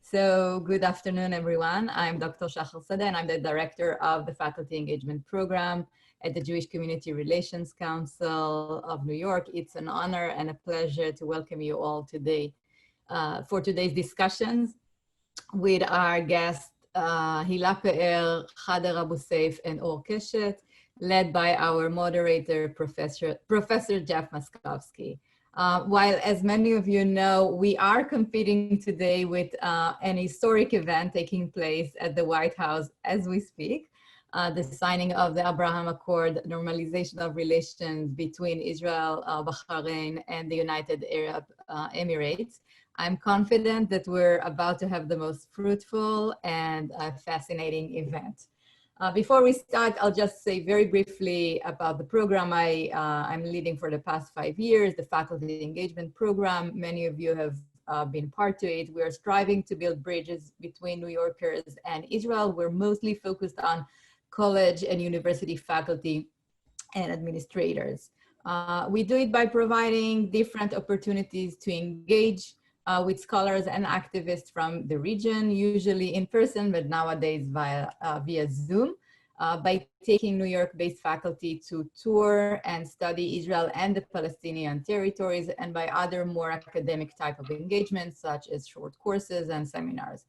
So good afternoon, everyone. I'm Dr. Shachar Sadeh, and I'm the director of the Faculty Engagement Program at the Jewish Community Relations Council of New York. It's an honor and a pleasure to welcome you all today for today's discussions with our guests, Hila Pe'er, Khader Abu Saif, and Or Keshet, led by our moderator, Professor Jeff Maskowski. While, as many of you know, we are competing today with an historic event taking place at the White House as we speak, the signing of the Abraham Accord, normalization of relations between Israel, Bahrain, and the United Arab Emirates. I'm confident that we're about to have the most fruitful and fascinating event. Before we start, I'll just say very briefly about the program I'm leading for the past 5 years, the Faculty Engagement Program. Many of you have been part to it. We are striving to build bridges between New Yorkers and Israel. We're mostly focused on college and university faculty and administrators. We do it by providing different opportunities to engage with scholars and activists from the region, usually in person, but nowadays via Zoom, by taking New York-based faculty to tour and study Israel and the Palestinian territories, and by other more academic type of engagements, such as short courses and seminars.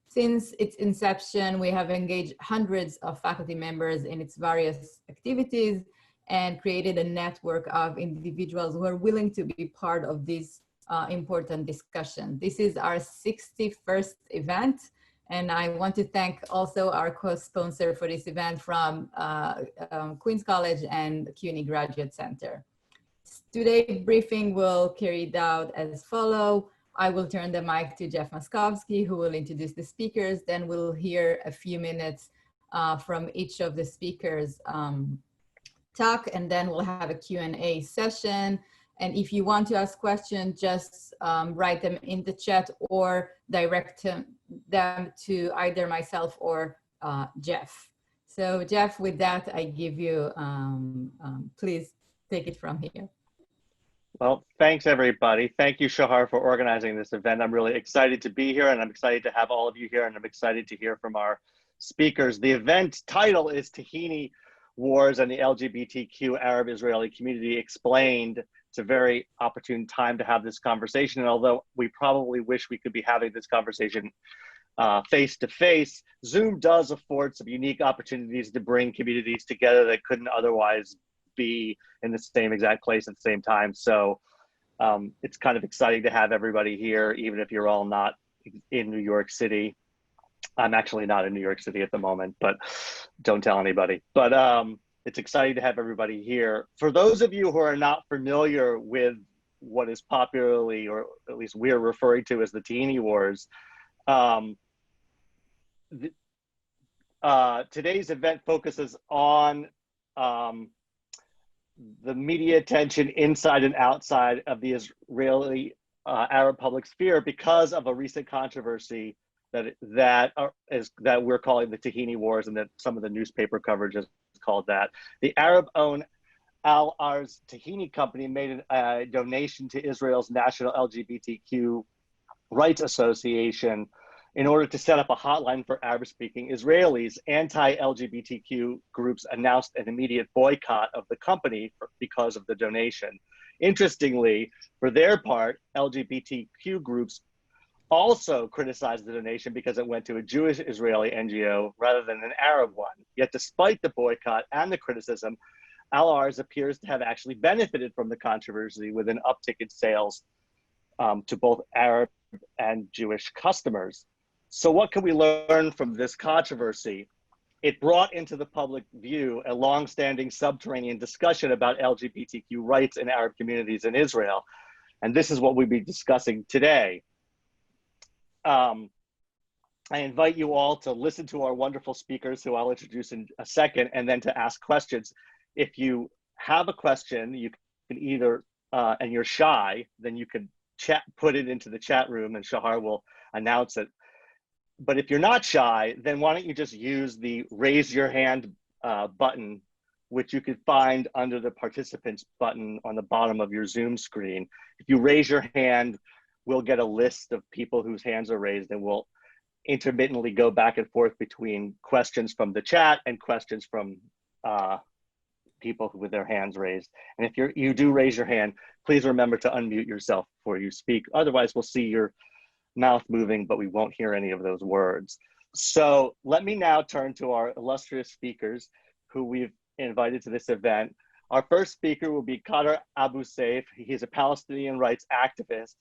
Since its inception, we have engaged hundreds of faculty members in its various activities and created a network of individuals who are willing to be part of this important discussion. This is our 61st event, and I want to thank also our co-sponsor for this event from Queens College and CUNY Graduate Center. Today's briefing will carry out as follows. I will turn the mic to Jeff Maskowski, who will introduce the speakers. Then we'll hear a few minutes from each of the speakers talk, and then we'll have a Q&A session. And if you want to ask questions, just write them in the chat or direct them to either myself or Jeff. So Jeff, with that, I give you, please take it from here. Well, thanks everybody. Thank you, Shahar, for organizing this event. I'm really excited to be here, and I'm excited to have all of you here, and I'm excited to hear from our speakers. The event title is Tahini Wars and the LGBTQ Arab Israeli Community Explained. It's a very opportune time to have this conversation. And although we probably wish we could be having this conversation face to face, Zoom does afford some unique opportunities to bring communities together that couldn't otherwise be in the same exact place at the same time. So it's kind of exciting to have everybody here, even if you're all not in New York City. I'm actually not in New York City at the moment, but don't tell anybody. But it's exciting to have everybody here. For those of you who are not familiar with what is popularly, or at least we're referring to as the Tahini Wars, today's event focuses on the media attention inside and outside of the Israeli Arab public sphere because of a recent controversy that we're calling the Tahini Wars, and that some of the newspaper coverage is called that. The Arab-owned Al-Arz Tahini company made a donation to Israel's National LGBTQ Rights Association in order to set up a hotline for Arab-speaking Israelis. Anti-LGBTQ groups announced an immediate boycott of the company because of the donation. Interestingly, for their part, LGBTQ groups also criticized the donation because it went to a Jewish Israeli NGO rather than an Arab one. Yet despite the boycott and the criticism, Al-Arz appears to have actually benefited from the controversy with an uptick in sales to both Arab and Jewish customers. So what can we learn from this controversy? It brought into the public view a long-standing subterranean discussion about LGBTQ rights in Arab communities in Israel. And this is what we'll be discussing today. I invite you all to listen to our wonderful speakers, who I'll introduce in a second, and then to ask questions. If you have a question, you can either, and you're shy, then you can put it into the chat room and Shahar will announce it. But if you're not shy, then why don't you just use the raise your hand button, which you can find under the participants button on the bottom of your Zoom screen. If you raise your hand, we'll get a list of people whose hands are raised, and we'll intermittently go back and forth between questions from the chat and questions from people with their hands raised. And if you do raise your hand, please remember to unmute yourself before you speak. Otherwise, we'll see your mouth moving, but we won't hear any of those words. So let me now turn to our illustrious speakers who we've invited to this event. Our first speaker will be Qader Abu Saif. He's a Palestinian rights activist.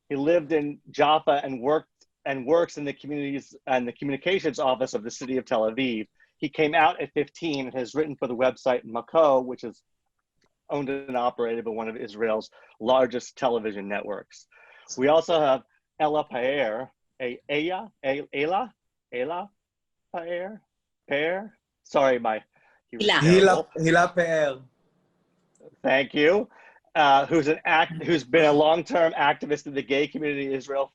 He lived in Jaffa and works in the communities and the communications office of the city of Tel Aviv. He came out at 15 and has written for the website Mako, which is owned and operated by one of Israel's largest television networks. We also have Ella Paer, Ella Paer. Sorry, my Hila Pe'er. Thank you. Who's been a long-term activist in the gay community in Israel.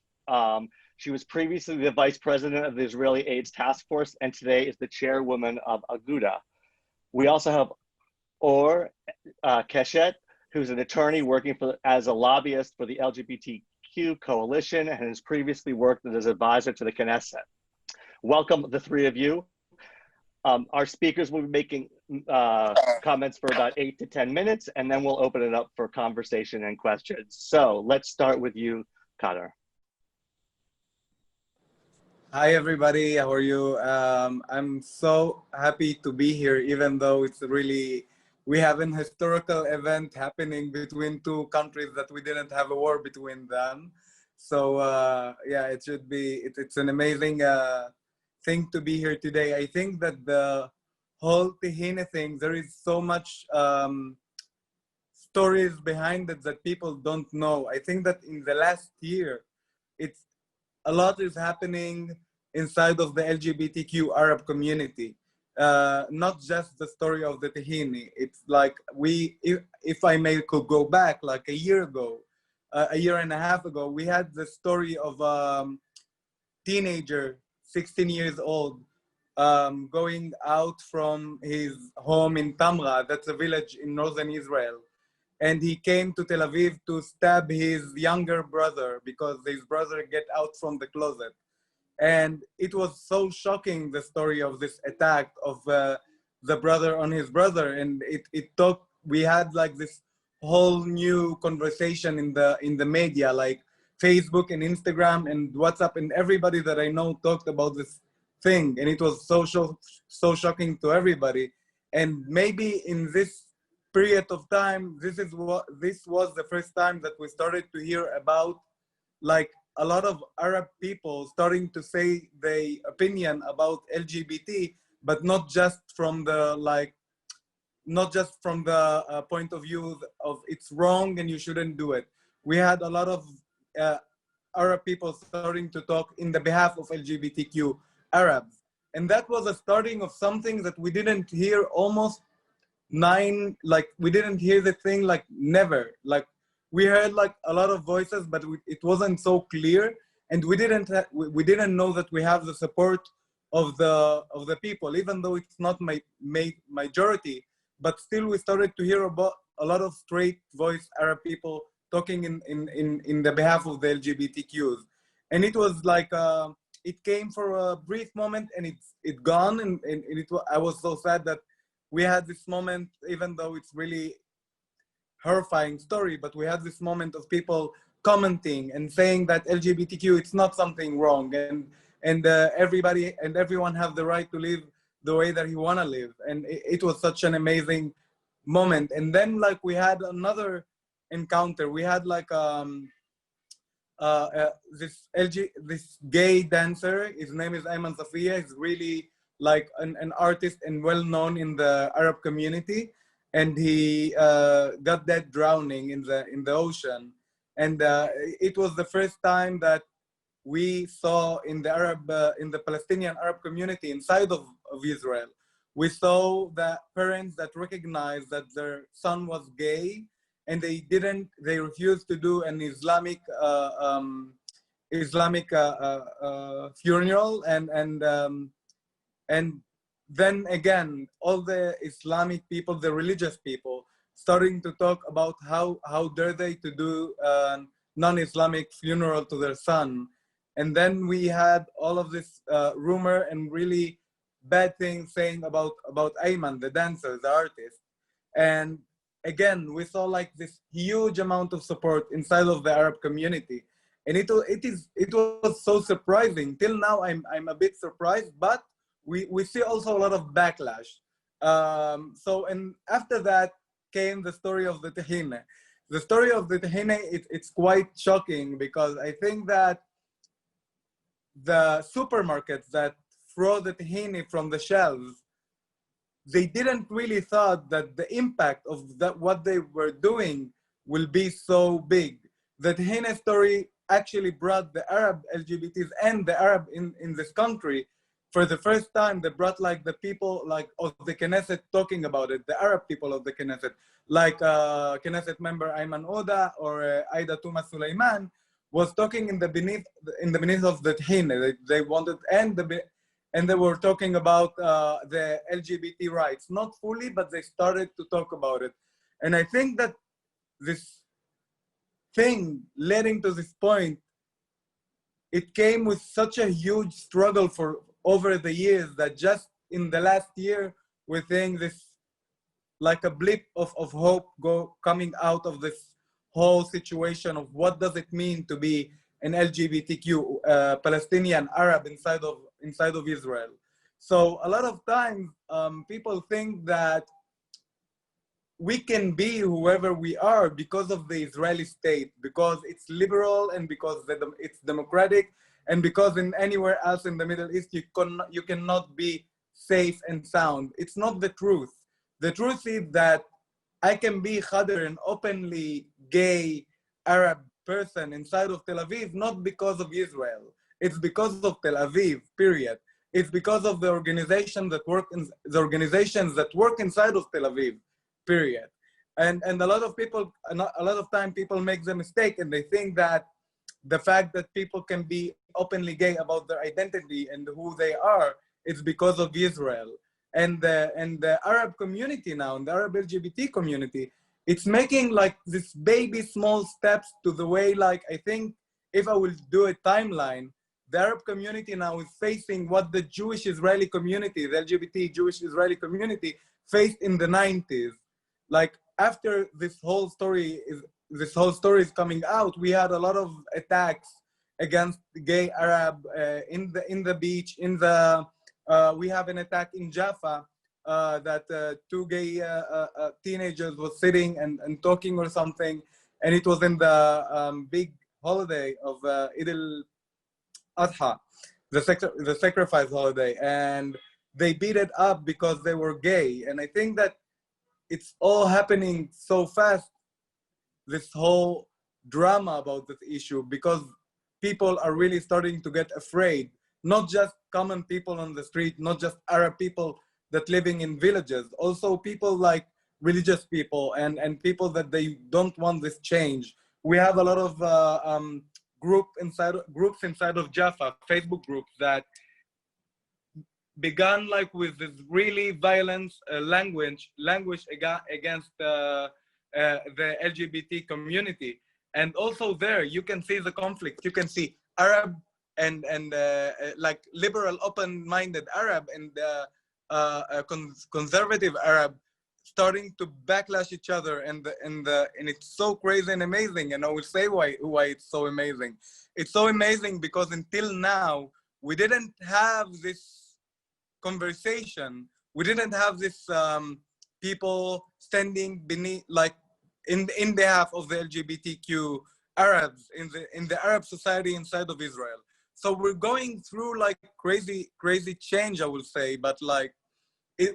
She was previously the vice president of the Israeli AIDS Task Force, and today is the chairwoman of Aguda. We also have Or Keshet, who's an attorney working as a lobbyist for the LGBTQ coalition and has previously worked as an advisor to the Knesset. Welcome, the three of you. Our speakers will be making comments for about 8 to 10 minutes, and then we'll open it up for conversation and questions. So let's start with you, Qader. Hi, everybody. How are you? I'm so happy to be here, even though we have an historical event happening between two countries that we didn't have a war between them. So yeah, it's an amazing thing to be here today. I think that the whole Tahini thing, there is so much stories behind it that people don't know. I think that in the last year, a lot is happening inside of the LGBTQ Arab community. Not just the story of the Tahini. It's like if I may could go back like a year and a half ago, we had the story of teenager, 16 years old, going out from his home in Tamra, that's a village in northern Israel. And he came to Tel Aviv to stab his younger brother because his brother get out from the closet. And it was so shocking, the story of this attack of the brother on his brother. And we had like this whole new conversation in the media, like Facebook and Instagram and WhatsApp, and everybody that I know talked about this thing. And it was so shocking to everybody. And maybe in this period of time, this was the first time that we started to hear about like a lot of Arab people starting to say their opinion about LGBT, but not just from the point of view of it's wrong and you shouldn't do it. We had a lot of Arab people starting to talk in the behalf of LGBTQ Arabs. And that was a starting of something that we didn't hear almost we didn't hear the thing like never. Like we heard like a lot of voices, but it wasn't so clear. And we didn't know that we have the support of the people, even though it's not my majority, but still we started to hear about a lot of straight voice Arab people talking in the behalf of the LGBTQs. And it was like, it came for a brief moment and it gone. And I was so sad that we had this moment, even though it's really horrifying story, but we had this moment of people commenting and saying that LGBTQ, it's not something wrong. And everybody and everyone have the right to live the way that he want to live. And it was such an amazing moment. And then like we had another encounter. We had like this gay dancer. His name is Ayman Safiya. He's really like an artist and well-known in the Arab community. And he got dead drowning in the ocean. And it was the first time that we saw in the Palestinian Arab community inside of Israel, we saw the parents that recognized that their son was gay, and they refused to do an Islamic funeral, and then again, all the Islamic people, the religious people, starting to talk about how dare they to do non-Islamic funeral to their son. And then we had all of this rumor and really bad things saying about Ayman, the dancer, the artist. And again, we saw like this huge amount of support inside of the Arab community. And it was so surprising. Till now, I'm a bit surprised, but we see also a lot of backlash. And after that came the story of the tahini. The story of the tahini, it's quite shocking, because I think that the supermarkets that throw the tahini from the shelves, they didn't really thought that the impact of that what they were doing will be so big. The tahini story actually brought the Arab LGBTs and the Arab in this country. For the first time, they brought like the people like of the Knesset talking about it, the Arab people of the Knesset, like Knesset member Ayman Oda or Aida Tuma Sulaiman was talking in the beneath of the tahini. They wanted, and they were talking about the LGBT rights, not fully, but they started to talk about it. And I think that this thing leading to this point, it came with such a huge struggle for over the years that just in the last year, we're seeing this like a blip of hope coming out of this whole situation of what does it mean to be an LGBTQ Palestinian Arab inside of Israel. So a lot of times people think that we can be whoever we are because of the Israeli state, because it's liberal and because it's democratic, and because in anywhere else in the Middle East you cannot be safe and sound. It's not the truth. The truth is that I can be Khader, an openly gay Arab person inside of Tel Aviv, not because of Israel. It's because of Tel Aviv, period. It's because of the organizations that work inside of Tel Aviv, period. And a lot of time people make the mistake and they think that the fact that people can be openly gay about their identity and who they are, it's because of Israel. And the Arab community now, and the Arab LGBT community, it's making like this baby small steps to the way, like, I think if I will do a timeline, the Arab community now is facing what the Jewish Israeli community, the LGBT Jewish Israeli community faced in the 90s. Like after this whole story is coming out, we had a lot of attacks against the gay Arab in the beach, we have an attack in Jaffa that two gay teenagers was sitting and talking or something, and it was in the big holiday of Eid al-Adha, the sacrifice holiday, and they beat it up because they were gay. And I think that it's all happening so fast, this whole drama about this issue, because people are really starting to get afraid. Not just common people on the street, not just Arab people that living in villages, also people like religious people and people that they don't want this change. We have a lot of groups inside of Jaffa, Facebook groups that began like with this really violent language against the LGBT community. And also there, you can see the conflict. You can see Arab and like liberal, open-minded Arab and conservative Arab starting to backlash each other, and it's so crazy and amazing. And I will say why it's so amazing. It's so amazing because until now we didn't have this conversation. We didn't have this people standing beneath, like in behalf of the LGBTQ Arabs in the Arab society inside of Israel. So we're going through like crazy change, I will say, but like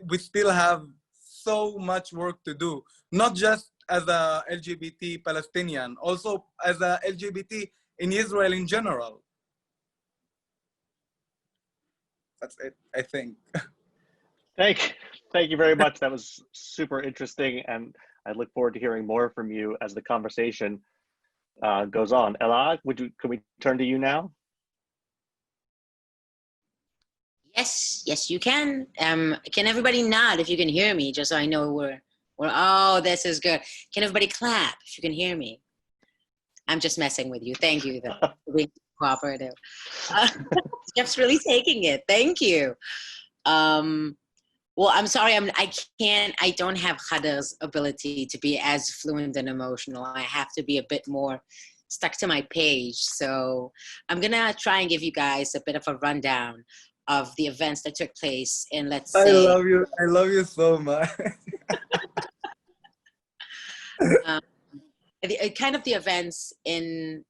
we still have so much work to do, not just as a LGBT Palestinian, also as a LGBT in Israel in general. That's it, I think. Thank you very much. That was super interesting, and I look forward to hearing more from you as the conversation goes on. Ella, can we turn to you now? Yes, you can. Can everybody nod if you can hear me, just so I know we're oh, this is good. Can everybody clap if you can hear me? I'm just messing with you. Thank you, though, for being cooperative. Jeff's really taking it. Thank you. Well, I'm sorry, I don't have Khader's ability to be as fluent and emotional. I have to be a bit more stuck to my page. So I'm gonna try and give you guys a bit of a rundown of the events that took place in, let's say— I love you so much. Kind of the events in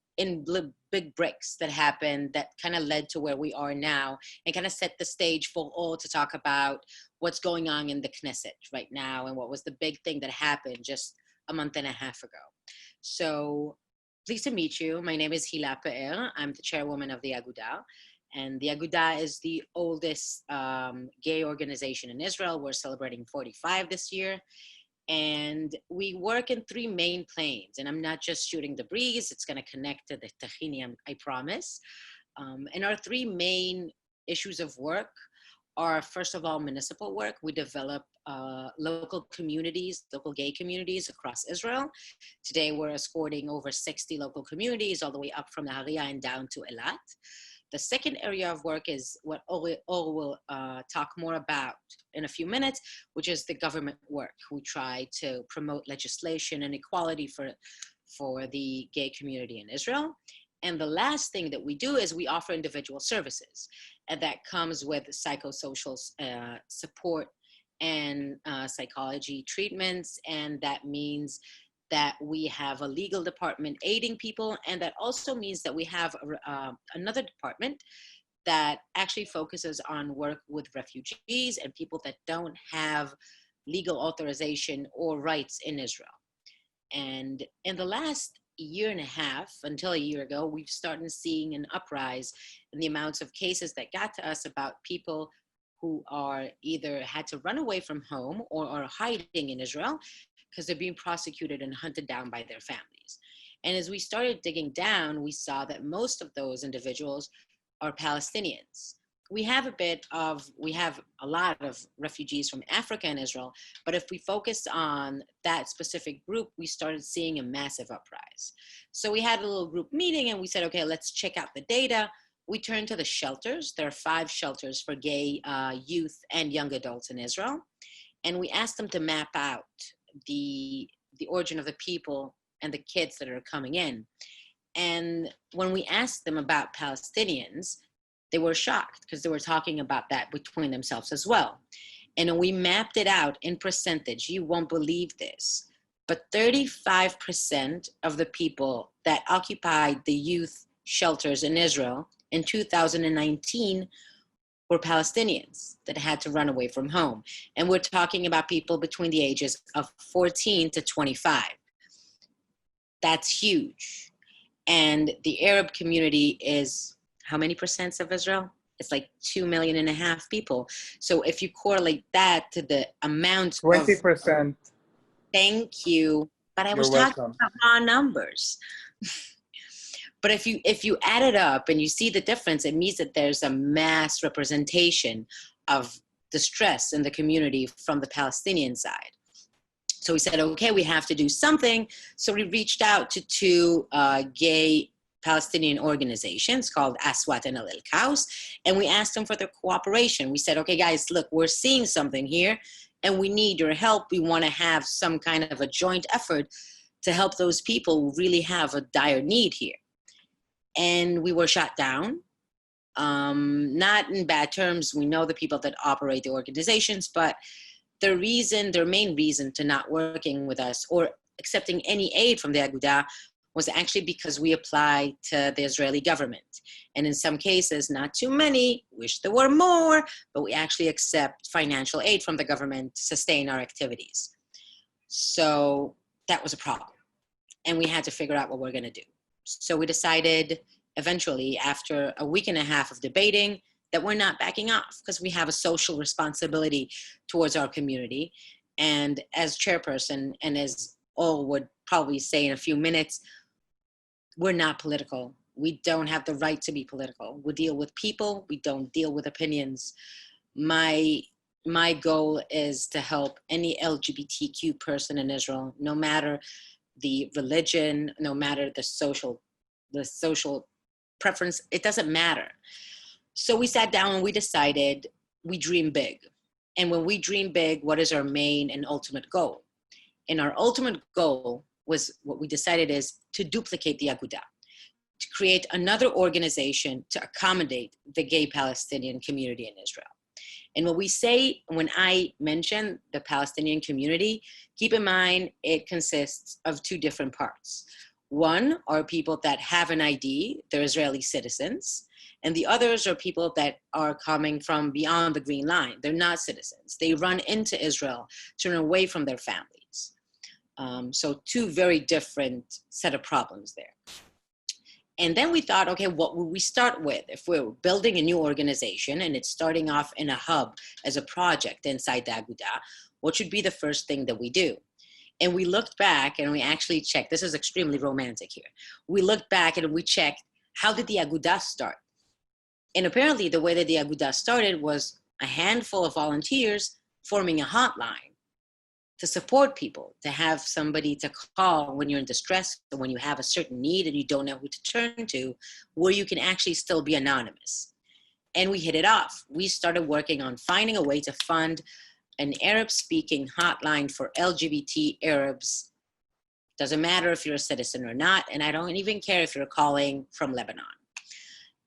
big bricks that happened that kind of led to where we are now, and kind of set the stage for all to talk about what's going on in the Knesset right now and what was the big thing that happened just a month and a half ago. So pleased to meet you. My name is Hila Pe'er. I'm the chairwoman of the Aguda. And the Aguda is the oldest gay organization in Israel. We're celebrating 45 this year. And we work in 3 main planes. And I'm not just shooting the breeze. It's going to connect to the Tahini, I promise. And our 3 main issues of work are, first of all, municipal work. We develop local communities, local gay communities across Israel. Today, we're escorting over 60 local communities, all the way up from the Haria and down to Eilat. The second area of work is what Or will talk more about in a few minutes, which is the government work. We try to promote legislation and equality for the gay community in Israel. And the last thing that we do is we offer individual services. And that comes with psychosocial support and psychology treatments. And that means that we have a legal department aiding people. And that also means that we have another department that actually focuses on work with refugees and people that don't have legal authorization or rights in Israel. And in the last year and a half, until a year ago, we've started seeing an uprise in the amounts of cases that got to us about people who are either had to run away from home or are hiding in Israel because they're being prosecuted and hunted down by their families. And as we started digging down, we saw that most of those individuals are Palestinians. We have a lot of refugees from Africa and Israel, but if we focus on that specific group, we started seeing a massive uprise. So we had a little group meeting and we said, okay, let's check out the data. We turned to the shelters. There are 5 shelters for gay youth and young adults in Israel. And we asked them to map out the origin of the people and the kids that are coming in. And when we asked them about Palestinians, they were shocked because they were talking about that between themselves as well. And we mapped it out in percentage. You won't believe this, but 35% of the people that occupied the youth shelters in Israel in 2019 were Palestinians that had to run away from home. And we're talking about people between the ages of 14 to 25. That's huge. And the Arab community is how many percent of Israel? It's like 2.5 million people. So if you correlate that to the amount 20%. Thank you. But I was talking about raw numbers. But if you add it up and you see the difference, it means that there's a mass representation of distress in the community from the Palestinian side. So we said, okay, we have to do something. So we reached out to 2 gay Palestinian organizations called Aswat and Alil Kaus, and we asked them for their cooperation. We said, okay, guys, look, we're seeing something here, and we need your help. We want to have some kind of a joint effort to help those people who really have a dire need here. And we were shut down, not in bad terms. We know the people that operate the organizations, but their main reason to not working with us or accepting any aid from the Aguda was actually because we apply to the Israeli government. And in some cases, not too many, wish there were more, but we actually accept financial aid from the government to sustain our activities. So that was a problem. And we had to figure out what we're gonna do. So we decided eventually, after a week and a half of debating, that we're not backing off because we have a social responsibility towards our community. And as chairperson, and as Or would probably say in a few minutes, we're not political. We don't have the right to be political. We deal with people, we don't deal with opinions. My goal is to help any LGBTQ person in Israel, no matter the religion, no matter the social preference, it doesn't matter. So we sat down and we decided we dream big. And when we dream big, what is our main and ultimate goal? And our ultimate goal was, what we decided is to duplicate the Aguda, to create another organization to accommodate the gay Palestinian community in Israel. And when I mention the Palestinian community, keep in mind it consists of two different parts. One are people that have an ID, they're Israeli citizens, and the others are people that are coming from beyond the Green Line. They're not citizens. They run into Israel to run away from their families. So two very different set of problems there. And then we thought, okay, what would we start with? If we're building a new organization and it's starting off in a hub as a project inside the Aguda, what should be the first thing that we do? And we looked back and we actually checked, this is extremely romantic here. We looked back and we checked, how did the Aguda start? And apparently the way that the Aguda started was a handful of volunteers forming a hotline to support people, to have somebody to call when you're in distress, or when you have a certain need and you don't know who to turn to, where you can actually still be anonymous. And we hit it off. We started working on finding a way to fund an Arab-speaking hotline for LGBT Arabs. Doesn't matter if you're a citizen or not, and I don't even care if you're calling from Lebanon.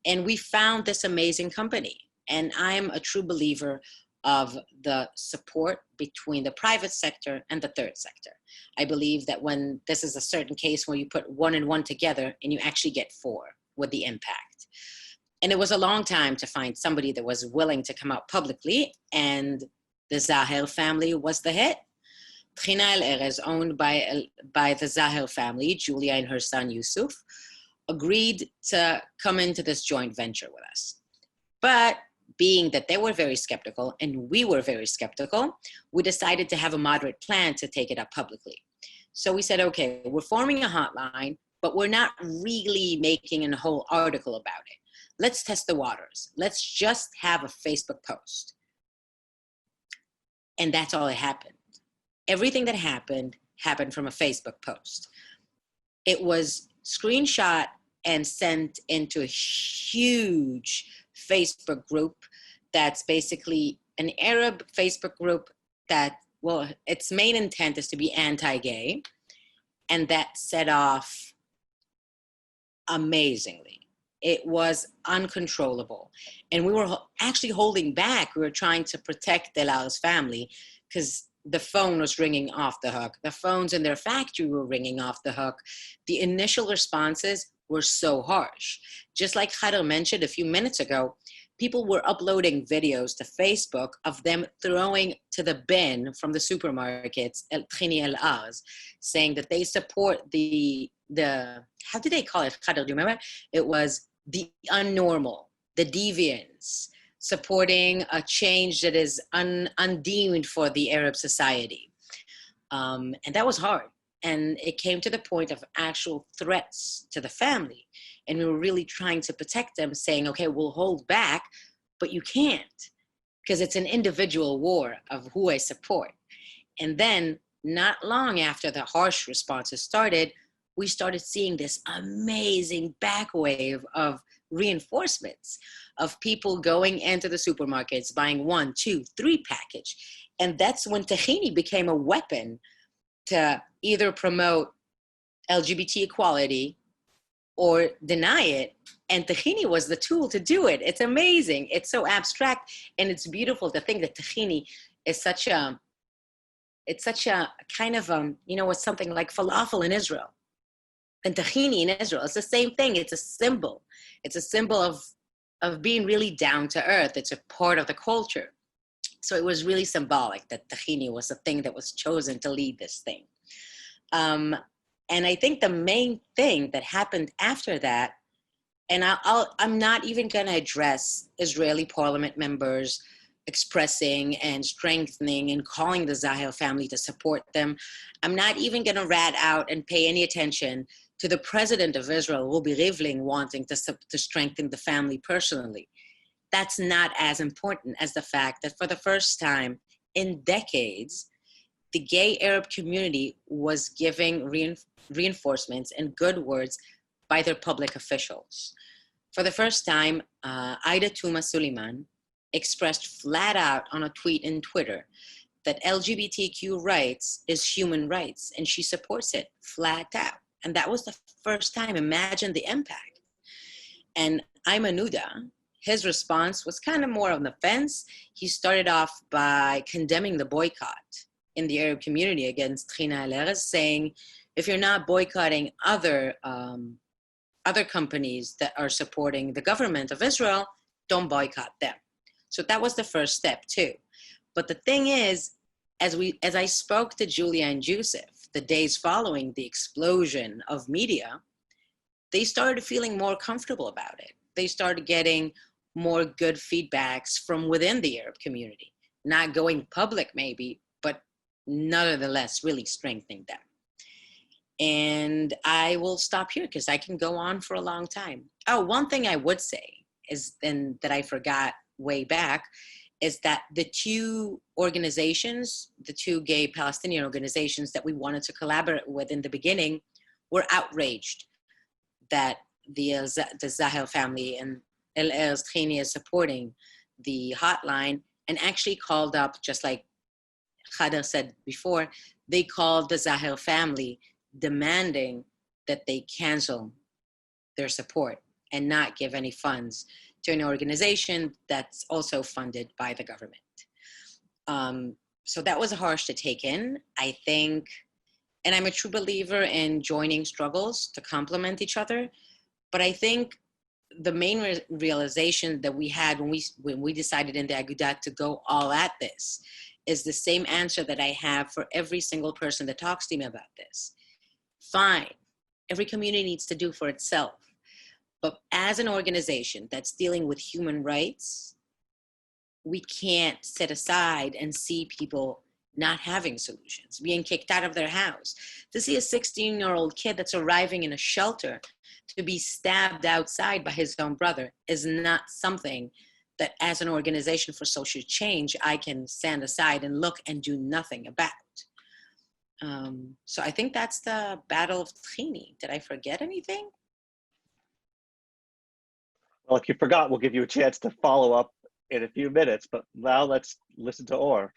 And we found this amazing company. And I'm a true believer of the support between the private sector and the third sector. I believe that when this is a certain case where you put one and one together and you actually get four with the impact. And it was a long time to find somebody that was willing to come out publicly, and the Zahel family was the hit. Tahini Wars, owned by the Zahel family, Julia and her son Yusuf, agreed to come into this joint venture with us. But being that they were very skeptical and we were very skeptical, we decided to have a moderate plan to take it up publicly. So we said, okay, we're forming a hotline, but we're not really making a whole article about it. Let's test the waters. Let's just have a Facebook post. And that's all that happened. Everything that happened from a Facebook post. It was screenshot and sent into a huge Facebook group that's basically an Arab Facebook group that, well, its main intent is to be anti-gay, and that set off amazingly. It was uncontrollable. And we were actually holding back. We were trying to protect Delal's family because the phone was ringing off the hook. The phones in their factory were ringing off the hook. The initial responses were so harsh. Just like Khadr mentioned a few minutes ago, people were uploading videos to Facebook of them throwing to the bin from the supermarkets, Tahini Wars, saying that they support the how did they call it, Khadr, do you remember? It was the unnormal, the deviants, supporting a change that is undeemed for the Arab society. And that was hard. And it came to the point of actual threats to the family. And we were really trying to protect them, saying, okay, we'll hold back, but you can't, because it's an individual war of who I support. And then not long after the harsh responses started, we started seeing this amazing back wave of reinforcements of people going into the supermarkets, buying 1, 2, 3 package. And that's when Tahini became a weapon to either promote LGBT equality or deny it. And Tahini was the tool to do it. It's amazing. It's so abstract. And it's beautiful to think that Tahini is such a kind of, it's something like falafel in Israel. And Tahini in Israel, it's the same thing. It's a symbol. It's a symbol of being really down to earth. It's a part of the culture. So it was really symbolic that Tahini was the thing that was chosen to lead this thing. And I think the main thing that happened after that, and I'm not even going to address Israeli parliament members expressing and strengthening and calling the Zahel family to support them. I'm not even going to rat out and pay any attention to the president of Israel, Rubi Rivlin, wanting to strengthen the family personally. That's not as important as the fact that for the first time in decades, the gay Arab community was giving reinforcements and good words by their public officials. For the first time, Aida Tuma Suleiman expressed flat out on a tweet in Twitter that LGBTQ rights is human rights, and she supports it flat out. And that was the first time. Imagine the impact. And Ayman Uda, his response was kind of more on the fence. He started off by condemning the boycott in the Arab community against Tahini Wars, saying, if you're not boycotting other companies that are supporting the government of Israel, don't boycott them. So that was the first step too. But the thing is, as I spoke to Julia and Joseph the days following the explosion of media, they started feeling more comfortable about it. They started getting more good feedbacks from within the Arab community, not going public maybe, but nonetheless really strengthening them. And I will stop here because I can go on for a long time. Oh, one thing I would say is, and that I forgot way back, is that the two organizations, the two gay Palestinian organizations that we wanted to collaborate with in the beginning, were outraged that the Zahel family and El Erz Tahini is supporting the hotline, and actually called up, just like Khader said before, they called the Zahel family demanding that they cancel their support and not give any funds to an organization that's also funded by the government. So that was harsh to take in, I think, and I'm a true believer in joining struggles to complement each other. But I think the main realization that we had when we decided in the Agudat to go all at this is the same answer that I have for every single person that talks to me about this. Fine, every community needs to do for itself. But as an organization that's dealing with human rights, we can't sit aside and see people not having solutions, being kicked out of their house. To see a 16-year-old kid that's arriving in a shelter to be stabbed outside by his own brother is not something that, as an organization for social change, I can stand aside and look and do nothing about. So I think that's the Battle of Tahini. Did I forget anything? Well, if you forgot, we'll give you a chance to follow up in a few minutes, but now let's listen to Or.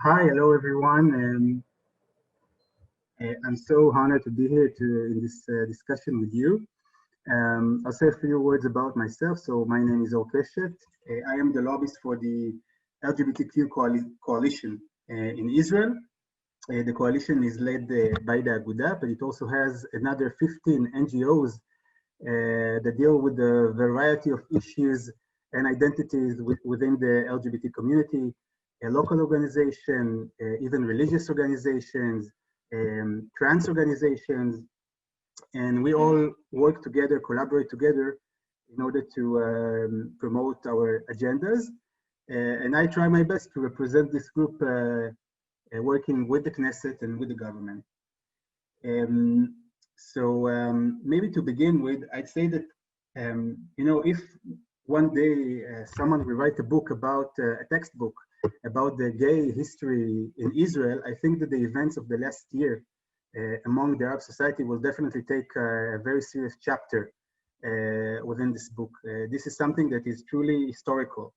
Hi, hello everyone. I'm so honored to be here in this discussion with you. I'll say a few words about myself. So my name is Or Keshet. I am the lobbyist for the LGBTQ coalition in Israel. The coalition is led by the Aguda, but it also has another 15 NGOs that deal with a variety of issues and identities within the LGBT community, a local organization, even religious organizations, trans organizations, and we all work together, collaborate together in order to promote our agendas. And I try my best to represent this group working with the Knesset and with the government. Maybe to begin with, I'd say that, if one day someone will write a book about, a textbook about the gay history in Israel, I think that the events of the last year among the Arab society will definitely take a very serious chapter within this book. This is something that is truly historical.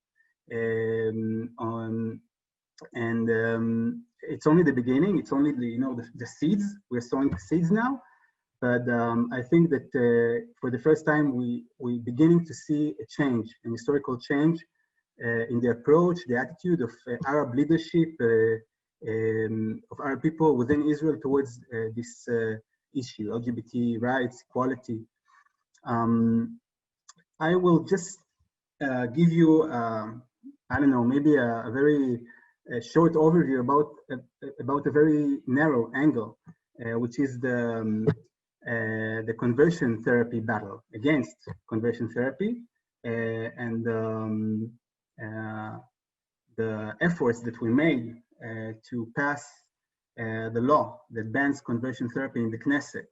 It's only the beginning. It's only the seeds. We're sowing the seeds now, but I think that for the first time we're beginning to see a change, an historical change in the approach, the attitude of Arab leadership, of Arab people within Israel towards this issue, LGBT rights, equality. I will just give you, I don't know, maybe a very short overview about a very narrow angle, which is the conversion therapy battle, against conversion therapy, and the efforts that we made to pass the law that bans conversion therapy in the Knesset.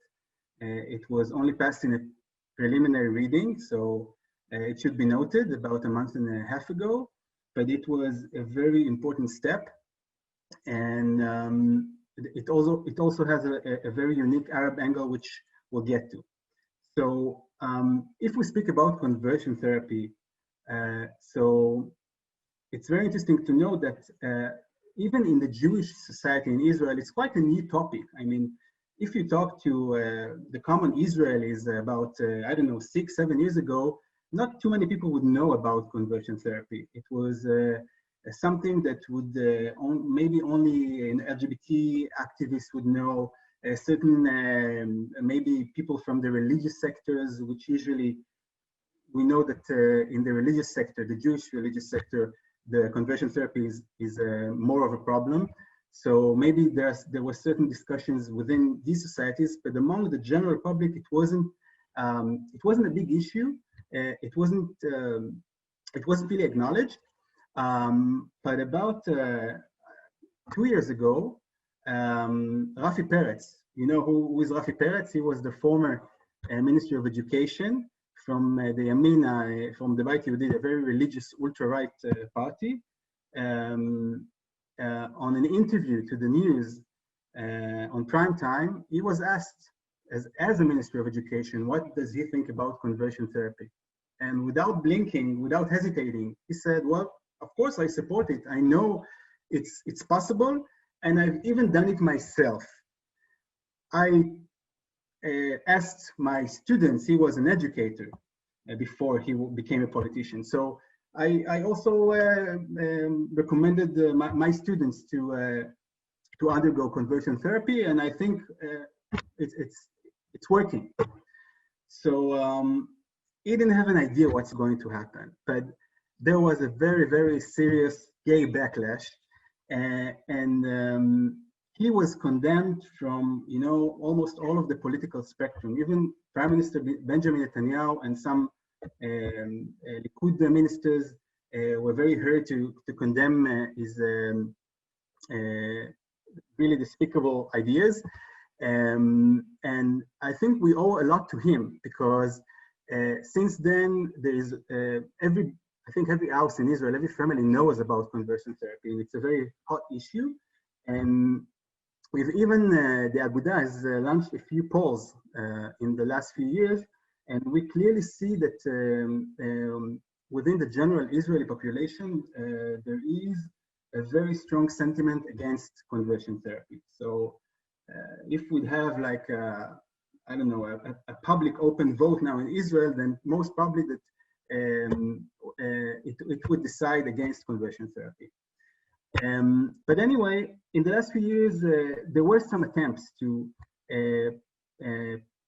It was only passed in a preliminary reading, so it should be noted, about a month and a half ago. but it was a very important step. And it also has a very unique Arab angle, which we'll get to. So if we speak about conversion therapy, so it's very interesting to know that even in the Jewish society in Israel, it's quite a new topic. I mean, if you talk to the common Israelis about, I don't know, 6-7 years ago, not too many people would know about conversion therapy. It was something that would maybe only an LGBT activists would know, certain maybe people from the religious sectors, which usually we know that in the religious sector, the Jewish religious sector, the conversion therapy is more of a problem. So maybe there were certain discussions within these societies, but among the general public, it wasn't a big issue. It wasn't really acknowledged. But about 2 years ago, Rafi Peretz, you know who is Rafi Peretz? He was the former Minister of Education from the Yamina, from the Beit Yehudi, a very religious ultra-right party. On an interview to the news on prime time, he was asked, as a Minister of Education, what does he think about conversion therapy? And without blinking, without hesitating, he said, well, of course I support it. I know it's possible, and I've even done it myself. I asked my students, he was an educator before he became a politician. So I also recommended my students to undergo conversion therapy, and I think it's working. So he didn't have an idea what's going to happen, but there was a very, very serious gay backlash, and he was condemned from, you know, almost all of the political spectrum. Even Prime Minister Benjamin Netanyahu and some Likud ministers were very hurt to condemn his really despicable ideas. And I think we owe a lot to him, because since then there is I think every house in Israel, every family knows about conversion therapy, and it's a very hot issue. And we've even, the Aguda has launched a few polls in the last few years, and we clearly see that within the general Israeli population, there is a very strong sentiment against conversion therapy. So if we'd have like, I don't know, a public open vote now in Israel, then most probably that it would decide against conversion therapy. But anyway, in the last few years, there were some attempts to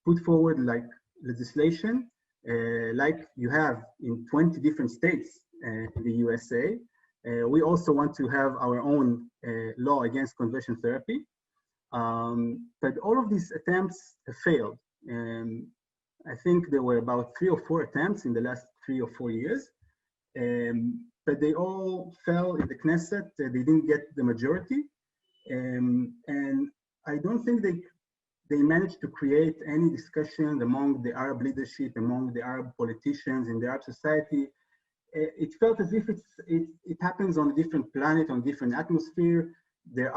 put forward like legislation, like you have in 20 different states in the USA. We also want to have our own law against conversion therapy. But all of these attempts have failed. I think there were about 3 or 4 attempts in the last 3 or 4 years. But they all fell in the Knesset. They didn't get the majority. And I don't think they managed to create any discussion among the Arab leadership, among the Arab politicians in the Arab society. It felt as if it happens on a different planet, on a different atmosphere. There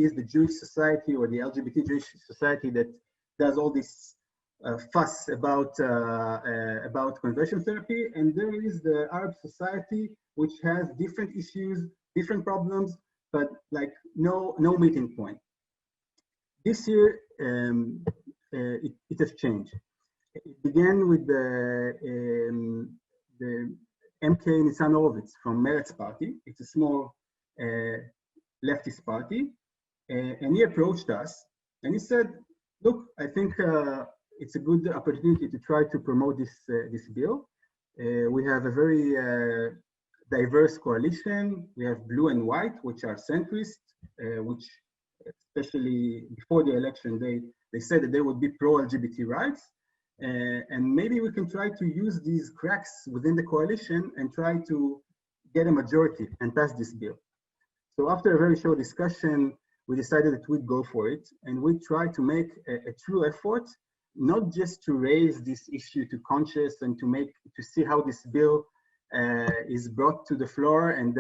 is the Jewish society or the LGBT Jewish society that does all this fuss about conversion therapy, and there is the Arab society, which has different issues, different problems, but like no meeting point. This year, it has changed. It began with the MK Nitzan Horowitz from Meretz Party. It's a small leftist party, and he approached us and he said, "Look, I think it's a good opportunity to try to promote this bill. We have a very diverse coalition. We have blue and white, which are centrist, which especially before the election, they said that they would be pro-LGBT rights. And maybe we can try to use these cracks within the coalition and try to get a majority and pass this bill." So after a very short discussion, we decided that we'd go for it, and we tried to make a true effort, not just to raise this issue to conscience and to see how this bill is brought to the floor and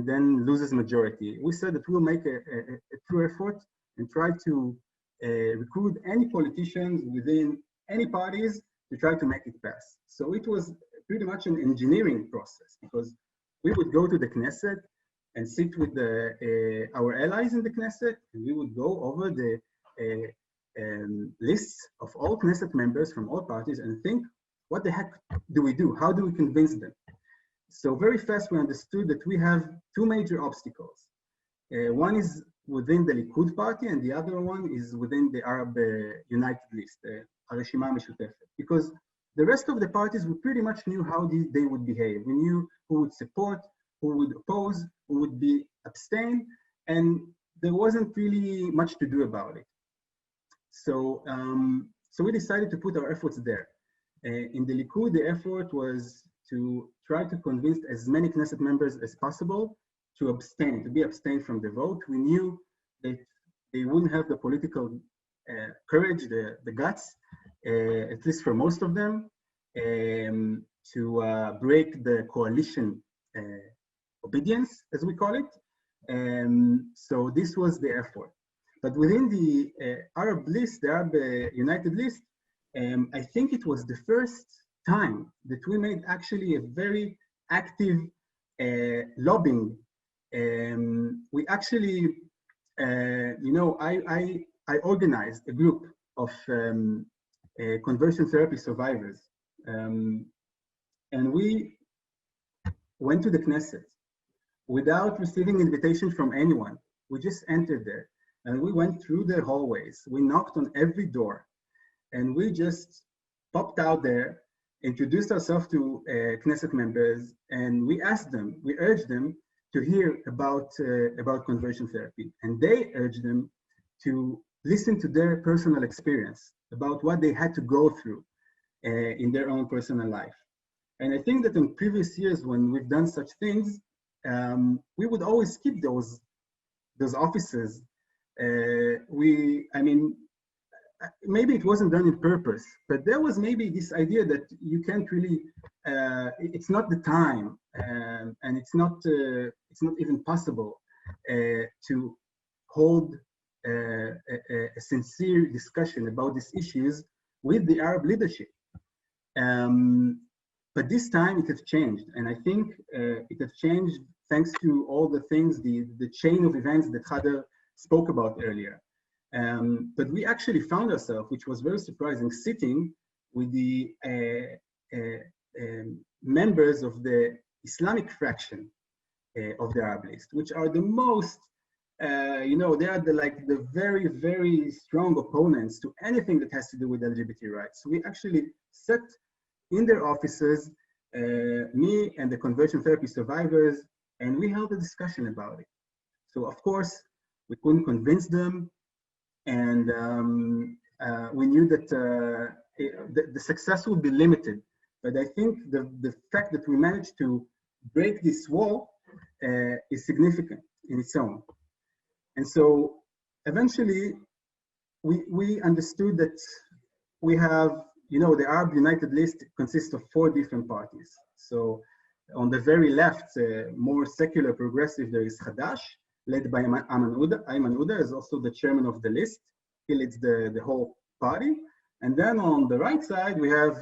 then loses majority. We said that we'll make a true effort and try to recruit any politicians within any parties to try to make it pass. So it was pretty much an engineering process, because we would go to the Knesset and sit with our allies in the Knesset, and we would go over the lists of all Knesset members from all parties and think, what the heck do we do? How do we convince them? So very fast we understood that we have two major obstacles. One is within the Likud party, and the other one is within the Arab United List, Hareshima Meshutefet. Because the rest of the parties, we pretty much knew how they would behave. We knew who would support, who would oppose, who would be abstain, and there wasn't really much to do about it. So, so we decided to put our efforts there. In the Likud, the effort was to try to convince as many Knesset members as possible to abstain, to be abstained from the vote. We knew that they wouldn't have the political courage, the guts, at least for most of them, to break the coalition obedience, as we call it. So this was the effort. But within the Arab list, the Arab United List, I think it was the first time that we made actually a very active lobbying. We actually, I organized a group of conversion therapy survivors. And we went to the Knesset without receiving invitation from anyone. We just entered there and we went through the hallways. We knocked on every door and we just popped out there, introduced ourselves to Knesset members, and we asked them, we urged them to hear about conversion therapy. And they urged them to listen to their personal experience about what they had to go through in their own personal life. And I think that in previous years when we've done such things, we would always skip those offices. Maybe it wasn't done on purpose, but there was maybe this idea that you can't really, it's not the time, and it's not even possible to hold a sincere discussion about these issues with the Arab leadership. But this time it has changed, and I think it has changed thanks to all the things, the chain of events that Khader spoke about earlier. But we actually found ourselves, which was very surprising, sitting with the members of the Islamic fraction of the Arab list, which are the most, they are the very, very strong opponents to anything that has to do with LGBT rights. We actually sat in their offices, me and the conversion therapy survivors, and we held a discussion about it. So of course, we couldn't convince them, and we knew that the success would be limited. But I think the fact that we managed to break this wall is significant in its own. And so eventually we understood that we have, the Arab United List consists of 4 different parties. So on the very left, more secular progressive, there is Hadash, led by Ayman Uda. Ayman Uda is also the chairman of the list. He leads the whole party. And then on the right side, we have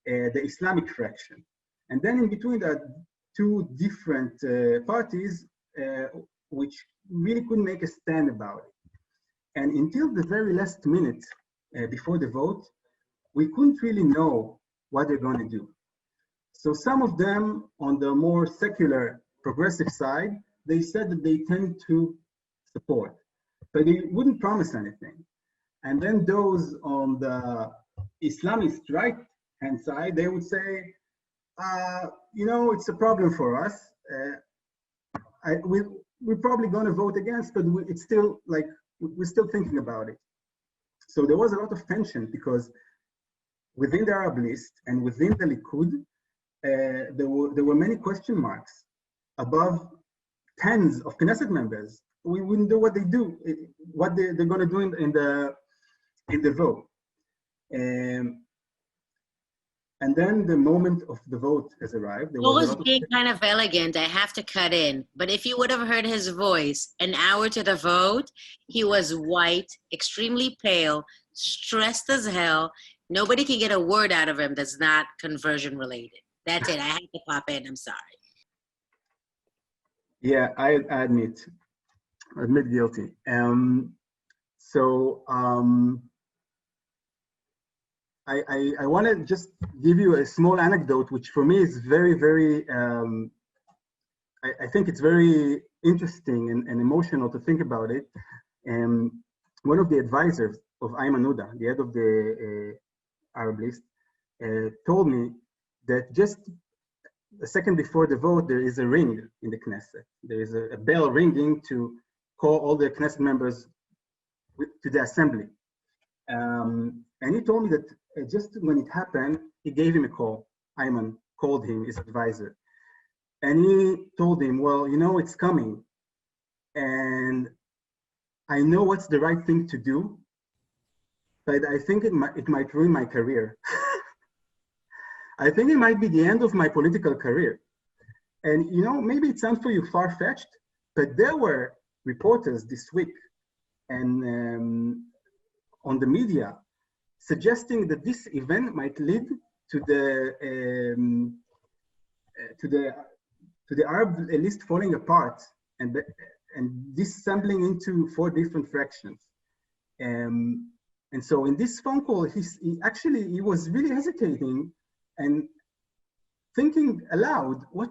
the Islamic fraction. And then in between that, 2 different parties, which really couldn't make a stand about it. And until the very last minute before the vote, we couldn't really know what they're going to do. So some of them on the more secular progressive side, they said that they tend to support, but they wouldn't promise anything. And then those on the Islamist right-hand side, they would say, it's a problem for us. We're probably going to vote against, but it's still we're still thinking about it. So there was a lot of tension because within the Arab list and within the Likud, there were many question marks above tens of Knesset members. We wouldn't know what they do, what they're going to do in the vote. And then the moment of the vote has arrived. There What was a was lot of being kind of elegant, I have to cut in, but if you would have heard his voice an hour to the vote, he was white, extremely pale, stressed as hell. Nobody can get a word out of him that's not conversion related. That's it. I had to pop in. I'm sorry. Yeah, I admit guilty. I want to just give you a small anecdote, which for me is very, very, I think it's very interesting and emotional to think about it. One of the advisors of Ayman Uda, the head of the Arab list, told me that just a second before the vote, there is a ring in the Knesset. There is a bell ringing to call all the Knesset members to the assembly. And he told me that just when it happened, he gave him a call. Ayman called him, his advisor. And he told him, well, you know, it's coming. And I know what's the right thing to do, but I think it might ruin my career. I think it might be the end of my political career. And, you know, maybe it sounds for you far-fetched, but there were reporters this week and on the media suggesting that this event might lead to the Arab list falling apart and disassembling into 4 different fractions. And so in this phone call, he was really hesitating and thinking aloud, what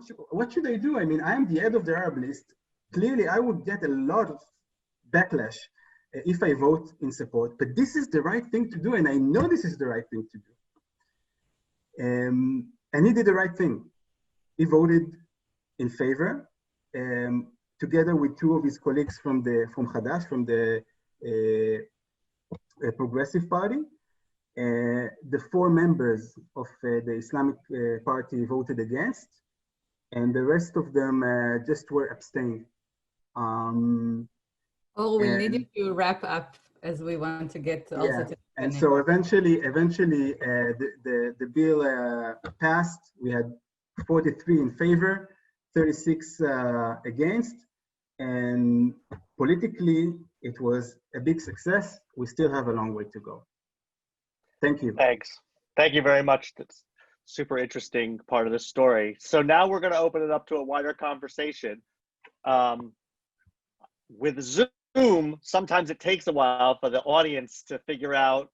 should I do? I mean, I am the head of the Arab list. Clearly, I would get a lot of backlash if I vote in support, but this is the right thing to do, and I know this is the right thing to do. And he did the right thing. He voted in favor, together with 2 of his colleagues from Hadash, from the Progressive Party. The 4 members of the Islamic Party voted against, and the rest of them just were abstained. Oh, we need you to wrap up as we want to get also to. And so eventually, the bill passed. We had 43 in favor, 36 against, and politically, it was a big success. We still have a long way to go. Thank you. Thanks. Thank you very much. That's super interesting part of the story. So now we're going to open it up to a wider conversation. With Zoom, sometimes it takes a while for the audience to figure out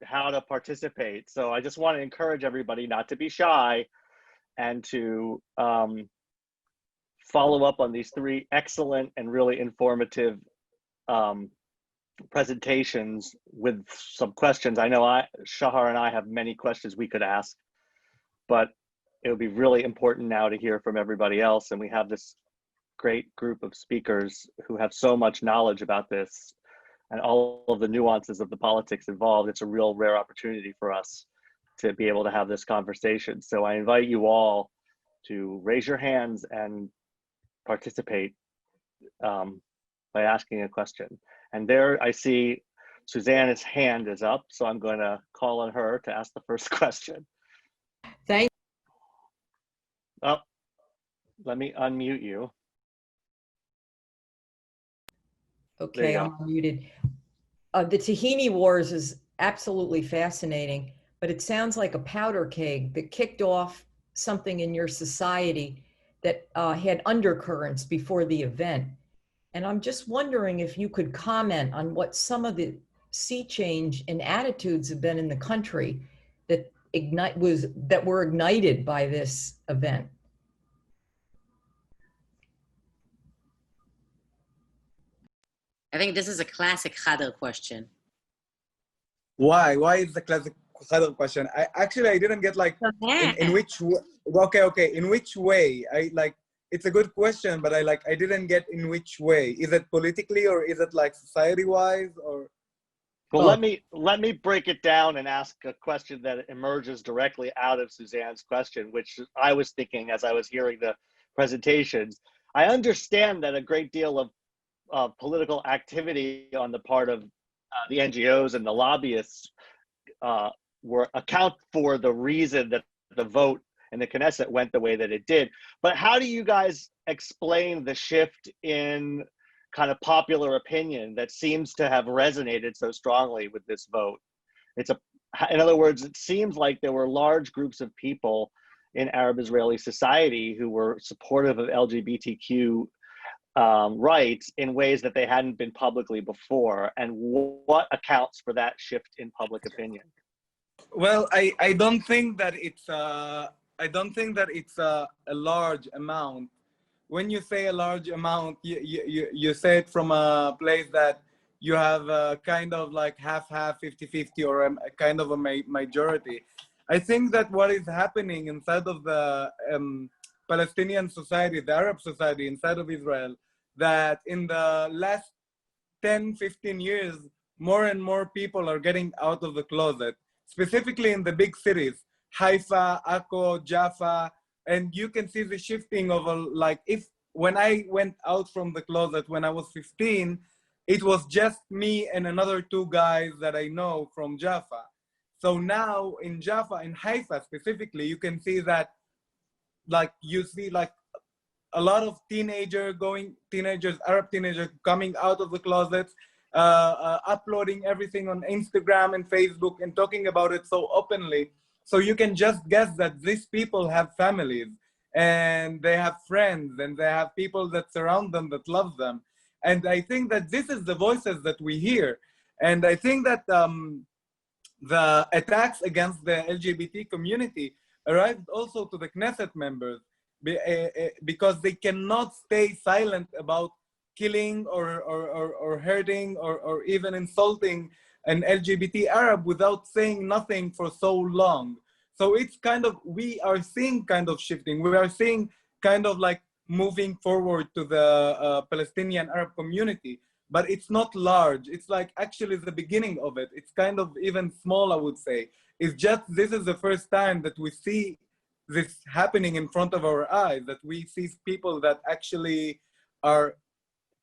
how to participate. So I just want to encourage everybody not to be shy and to follow up on these 3 excellent and really informative presentations with some questions. I know Shahar and I have many questions we could ask, but it would be really important now to hear from everybody else. And we have this great group of speakers who have so much knowledge about this and all of the nuances of the politics involved. It's a real rare opportunity for us to be able to have this conversation. So I invite you all to raise your hands and participate by asking a question. And there I see Susanna's hand is up, so I'm going to call on her to ask the first question. Thank you. Oh, let me unmute you. Okay, I'm unmuted. The Tahini Wars is absolutely fascinating, but it sounds like a powder keg that kicked off something in your society that had undercurrents before the event. And I'm just wondering if you could comment on what some of the sea change in attitudes have been in the country that were ignited by this event. I think this is a classic Khadr question. Why is the classic Khadr question? I didn't get like in which okay in which way it's a good question, but I didn't get in which way. Is it politically or is it like society wise or? Well, let me break it down and ask a question that emerges directly out of Suzanne's question, which I was thinking as I was hearing the presentations. I understand that a great deal of political activity on the part of the NGOs and the lobbyists account for the reason that the vote and the Knesset went the way that it did. But how do you guys explain the shift in kind of popular opinion that seems to have resonated so strongly with this vote? In other words, it seems like there were large groups of people in Arab Israeli society who were supportive of LGBTQ rights in ways that they hadn't been publicly before. And what accounts for that shift in public opinion? Well, I don't think that it's a large amount. When you say a large amount, you say it from a place that you have a kind of like half-half, 50-50, or a kind of a majority. I think that what is happening inside of the Palestinian society, the Arab society inside of Israel, that in the last 10, 15 years, more and more people are getting out of the closet, specifically in the big cities, Haifa, Akko, Jaffa, and you can see the shifting of when I went out from the closet when I was 15, it was just me and another 2 guys that I know from Jaffa. So now in Jaffa, in Haifa specifically, you can see that you see a lot of Arab teenagers coming out of the closets, uploading everything on Instagram and Facebook and talking about it so openly. So you can just guess that these people have families and they have friends and they have people that surround them that love them. And I think that this is the voices that we hear. And I think that the attacks against the LGBT community arrived also to the Knesset members because they cannot stay silent about killing or hurting or even insulting an LGBT Arab without saying nothing for so long. So it's kind of, we are seeing kind of shifting. We are seeing kind of like moving forward to the Palestinian Arab community, but it's not large. It's like actually the beginning of it. It's kind of even small, I would say. It's just, this is the first time that we see this happening in front of our eyes, that we see people that actually are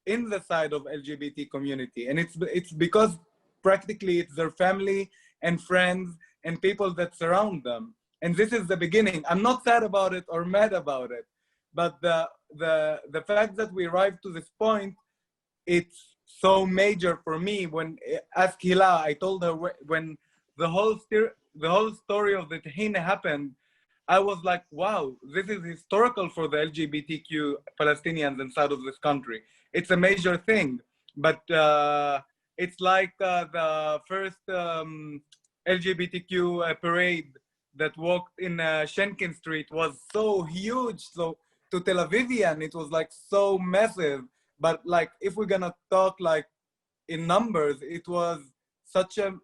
in the side of LGBT community. And it's because practically it's their family and friends and people that surround them. And this is the beginning. I'm not sad about it or mad about it, but the fact that we arrived to this point, it's so major for me. When asked Hila, I told her when the whole story of the Tahini happened, I was like, wow, this is historical for the LGBTQ Palestinians inside of this country. It's a major thing, but it's like the first LGBTQ parade that walked in Shenkin Street was so huge. So to Tel Avivian, it was like so massive. But like, if we're gonna talk like in numbers, it was such a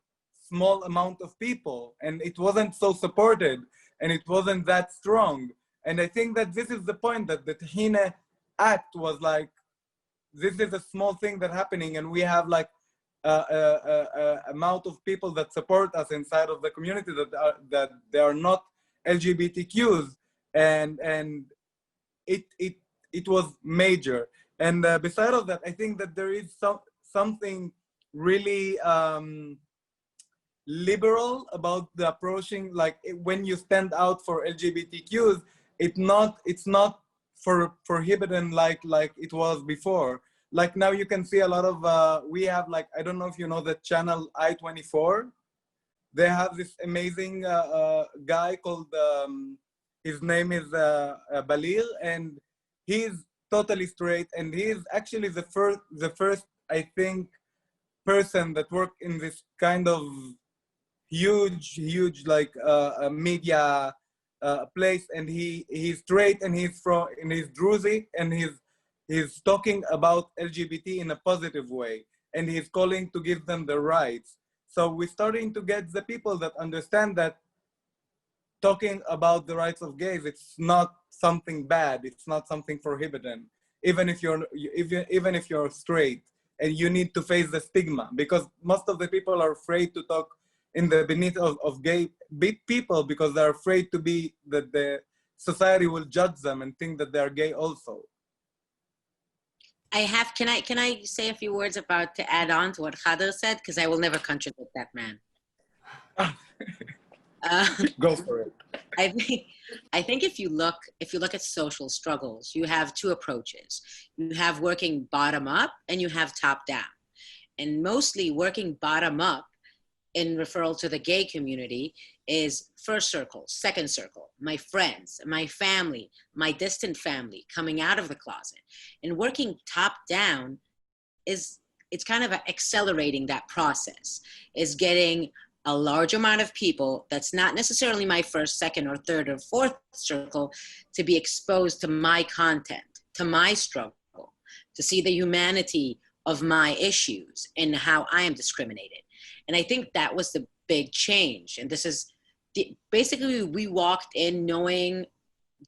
small amount of people and it wasn't so supported and it wasn't that strong. And I think that this is the point, that the Tahini Act was like, this is a small thing that's happening and we have like amount of people that support us inside of the community that they are not LGBTQs, and it was major. And beside of that, I think that there is something really liberal about the approaching, like when you stand out for LGBTQs, it's not prohibited like it was before. Like now you can see a lot of, we have like, I don't know if you know the channel I-24. They have this amazing guy called, his name is Balir, and he's totally straight. And he's actually the first, I think, person that worked in this kind of huge like media place. And he's straight and he's Druzi, and he's talking about LGBT in a positive way, and he's calling to give them the rights. So we're starting to get the people that understand that talking about the rights of gays, it's not something bad, it's not something prohibited, even if you're straight, and you need to face the stigma, because most of the people are afraid to talk in the beneath of gay people because they're afraid to be, that the society will judge them and think that they're gay also. Can I say a few words about, to add on to what Khader said, because I will never contradict that man. Go for it. I think if you look at social struggles, you have two approaches. You have working bottom up and you have top down. And mostly working bottom up in referral to the gay community is first circle, second circle, my friends, my family, my distant family coming out of the closet. And working top down it's kind of accelerating that process, is getting a large amount of people that's not necessarily my first, second, or third, or fourth circle to be exposed to my content, to my struggle, to see the humanity of my issues and how I am discriminated. And I think that was the big change. And this is basically, we walked in knowing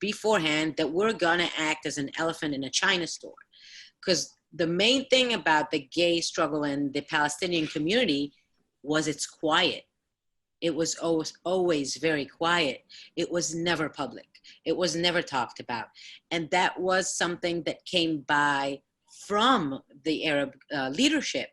beforehand that we're gonna act as an elephant in a China store. Because the main thing about the gay struggle in the Palestinian community was it's quiet. It was always very quiet. It was never public. It was never talked about. And that was something that came by from the Arab leadership.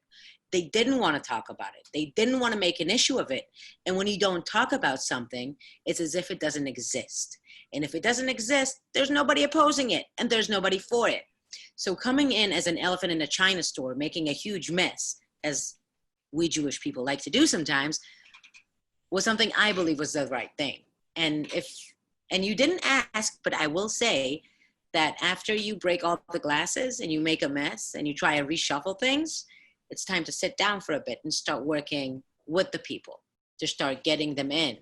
They didn't want to talk about it. They didn't want to make an issue of it. And when you don't talk about something, it's as if it doesn't exist. And if it doesn't exist, there's nobody opposing it and there's nobody for it. So coming in as an elephant in a China store, making a huge mess, as we Jewish people like to do sometimes, was something I believe was the right thing. And you didn't ask, but I will say that after you break all the glasses and you make a mess and you try to reshuffle things, it's time to sit down for a bit and start working with the people to start getting them in.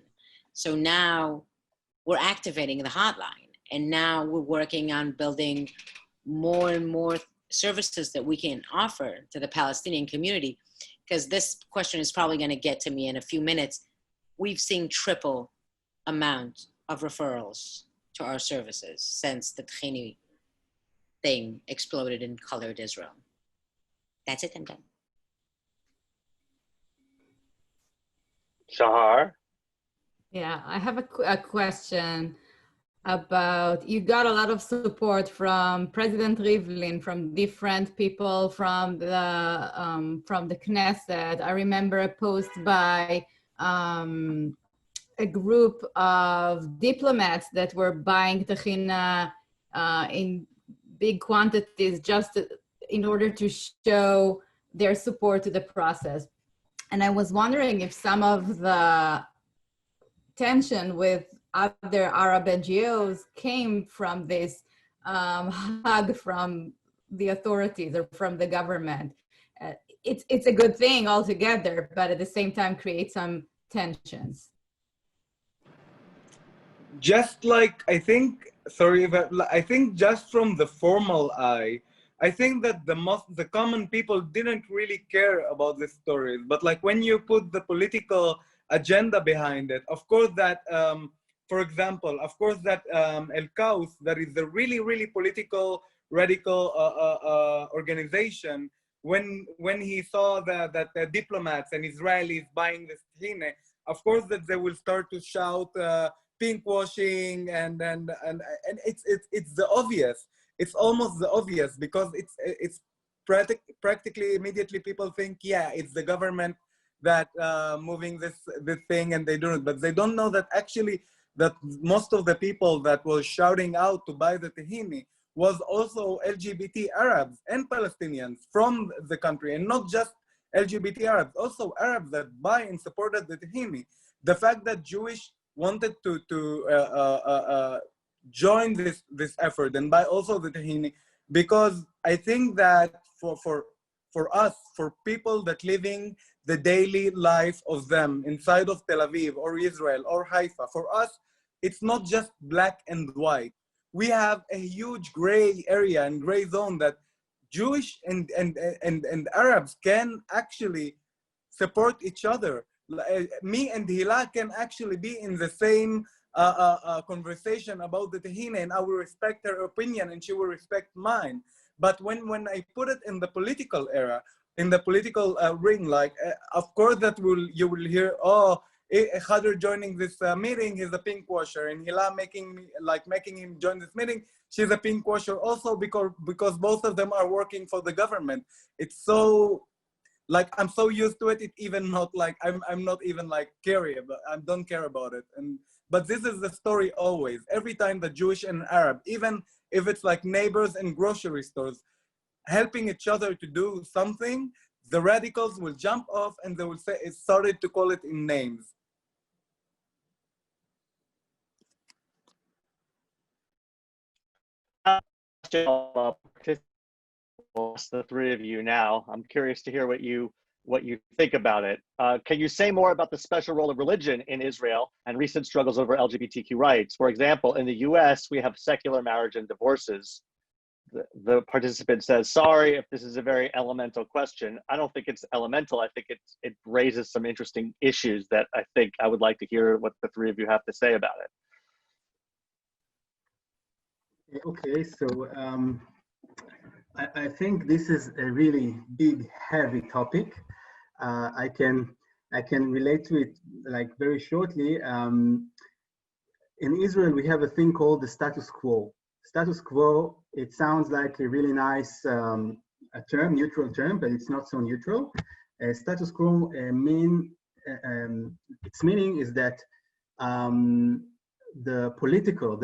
So now we're activating the hotline, and now we're working on building more and more services that we can offer to the Palestinian community, because this question is probably going to get to me in a few minutes. We've seen triple amount of referrals to our services since the Tahini thing exploded in colored Israel. That's it, I'm done. Shahar? Yeah, I have a question about, you got a lot of support from President Rivlin, from different people from the Knesset. I remember a post by a group of diplomats that were buying tahina in big quantities just in order to show their support to the process. And I was wondering if some of the tension with other Arab NGOs came from this hug from the authorities or from the government. It's a good thing altogether, but at the same time create some tensions. Just like, I think just from the formal eye, I think that the common people didn't really care about the stories. But like when you put the political agenda behind it, of course that, for example, of course that El Kaus, that is a really, really political, radical organization, when he saw that the diplomats and Israelis buying this tahini, of course that they will start to shout pink washing, and it's the obvious. It's almost the obvious, because it's practically immediately people think, yeah, it's the government that moving this thing, and they do it, but they don't know that actually that most of the people that were shouting out to buy the tahini was also LGBT Arabs and Palestinians from the country, and not just LGBT Arabs, also Arabs that buy and supported the tahini. The fact that Jewish wanted to join this effort and buy also the tahini, because I think that for us, for people that living the daily life of them inside of Tel Aviv or Israel or Haifa, for us, it's not just black and white. We have a huge gray area and gray zone that Jewish and Arabs can actually support each other. Me and Hila can actually be in the same conversation about the tahini, and I will respect her opinion and she will respect mine. But when I put it in the political era, in the political ring, like of course that you will hear, oh, Khader joining this meeting, he's a pink washer, and Hila making him join this meeting, she's a pink washer also, because both of them are working for the government. It's so like I'm so used to it, it even not like I'm not even like care, but I don't care about it. But this is the story always. Every time the Jewish and Arab, even if it's like neighbors in grocery stores, helping each other to do something, the radicals will jump off and they will say it started to call it in names. The three of you now. I'm curious to hear what you think about it. Can you say more about the special role of religion in Israel and recent struggles over LGBTQ rights? For example, in the US, we have secular marriage and divorces. The participant says, sorry if this is a very elemental question. I don't think it's elemental. I think it raises some interesting issues that I think I would like to hear what the three of you have to say about it. Okay, so I think this is a really big, heavy topic. I can relate to it like very shortly. In Israel, we have a thing called the status quo. Status quo, it sounds like a really nice a term, neutral term, but it's not so neutral. Status quo its meaning is that the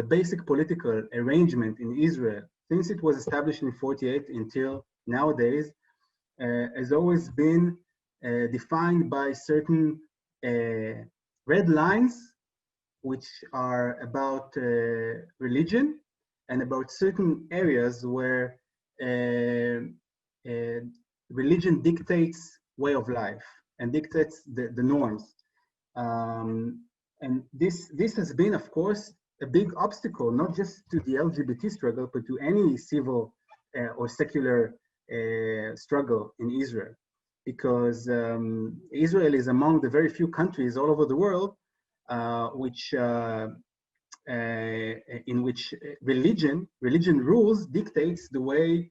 basic political arrangement in Israel, since it was established in 48 until nowadays, has always been defined by certain red lines, which are about religion and about certain areas where religion dictates way of life and dictates the norms. And this has been, of course, a big obstacle, not just to the LGBT struggle, but to any civil or secular struggle in Israel. Because Israel is among the very few countries all over the world in which religion rules dictates the way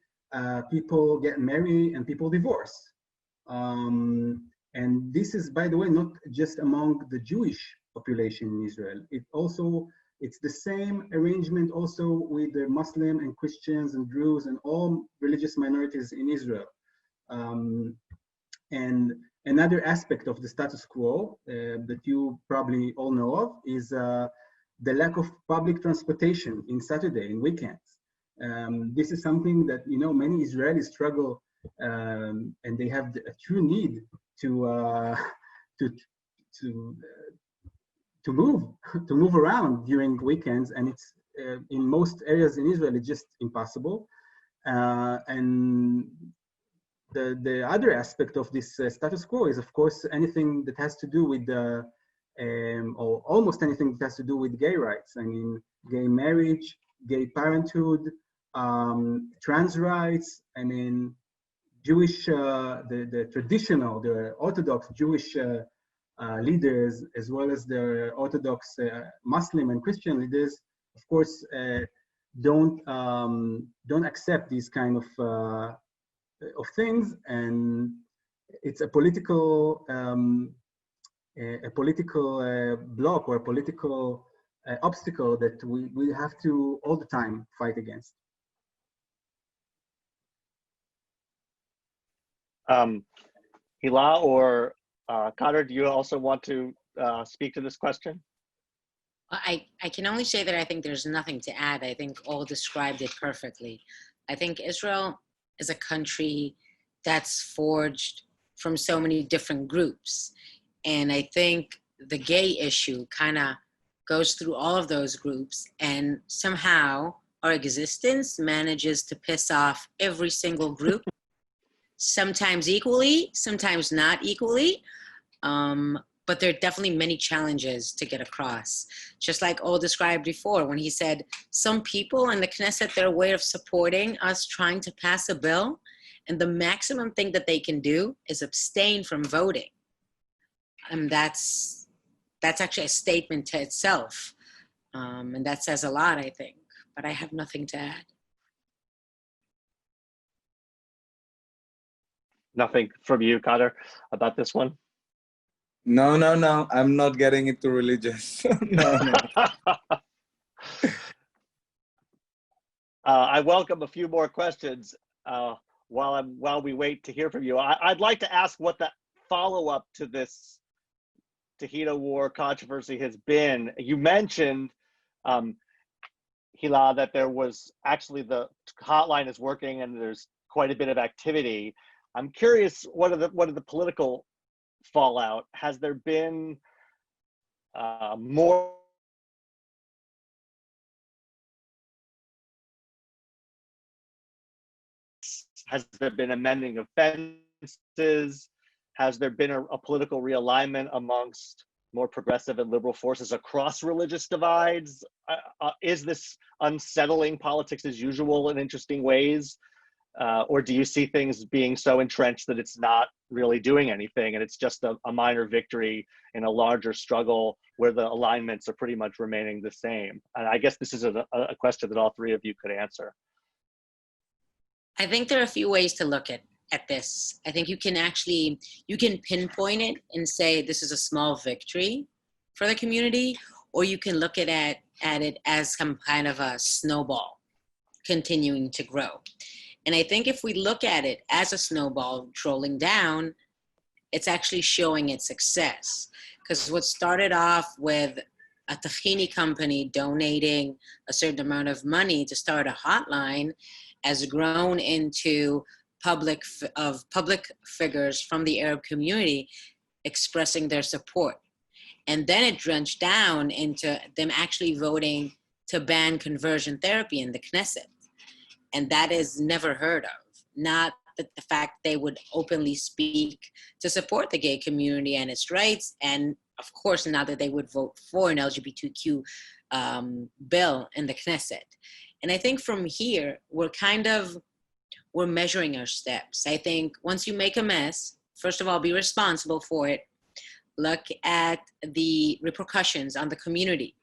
people get married and people divorce. And this is, by the way, not just among the Jewish population in Israel. It's the same arrangement also with the Muslim and Christians and Druze and all religious minorities in Israel. And another aspect of the status quo that you probably all know of is the lack of public transportation in Saturday and weekends. This is something that many Israelis struggle, and they have a true need to move around during weekends, and it's in most areas in Israel it's just impossible. And the other aspect of this status quo is, of course, anything that has to do with or almost anything that has to do with gay rights. I mean, gay marriage, gay parenthood, trans rights. I mean, Jewish, the traditional, the Orthodox Jewish leaders, as well as the Orthodox Muslim and Christian leaders, of course, don't accept these kind of things, and it's a political block or a political obstacle that we have to all the time fight against. Hila or Kader, do you also want to speak to this question? I can only say that I think there's nothing to add. I think all described it perfectly. I think Israel is a country that's forged from so many different groups. And I think the gay issue kind of goes through all of those groups, and somehow our existence manages to piss off every single group, sometimes equally, sometimes not equally. But there are definitely many challenges to get across. Just like Ol described before, when he said, some people in the Knesset, their way of supporting us trying to pass a bill, and the maximum thing that they can do is abstain from voting. And that's actually a statement to itself. And that says a lot, I think, but I have nothing to add. Nothing from you, Kader, about this one? No. I'm not getting into religious. No. I welcome a few more questions. while we wait to hear from you, I'd like to ask what the follow-up to this Tahini War controversy has been. You mentioned, Hila, that there was actually the hotline is working and there's quite a bit of activity. I'm curious, what are the political fallout? Has there been more? Has there been amending of fences? Has there been a political realignment amongst more progressive and liberal forces across religious divides? Is this unsettling politics as usual in interesting ways? Or do you see things being so entrenched that it's not really doing anything and it's just a minor victory in a larger struggle where the alignments are pretty much remaining the same? And I guess this is a question that all three of you could answer. I think there are a few ways to look at this. I think you can pinpoint it and say this is a small victory for the community, or you can look at it as some kind of a snowball continuing to grow. And I think if we look at it as a snowball rolling down, it's actually showing its success. Because what started off with a tahini company donating a certain amount of money to start a hotline has grown into public figures from the Arab community expressing their support. And then it drenched down into them actually voting to ban conversion therapy in the Knesset. And that is never heard of. Not that the fact they would openly speak to support the gay community and its rights, and of course not that they would vote for an LGBTQ bill in the Knesset. And I think from here, we're measuring our steps. I think once you make a mess, first of all, be responsible for it. Look at the repercussions on the community.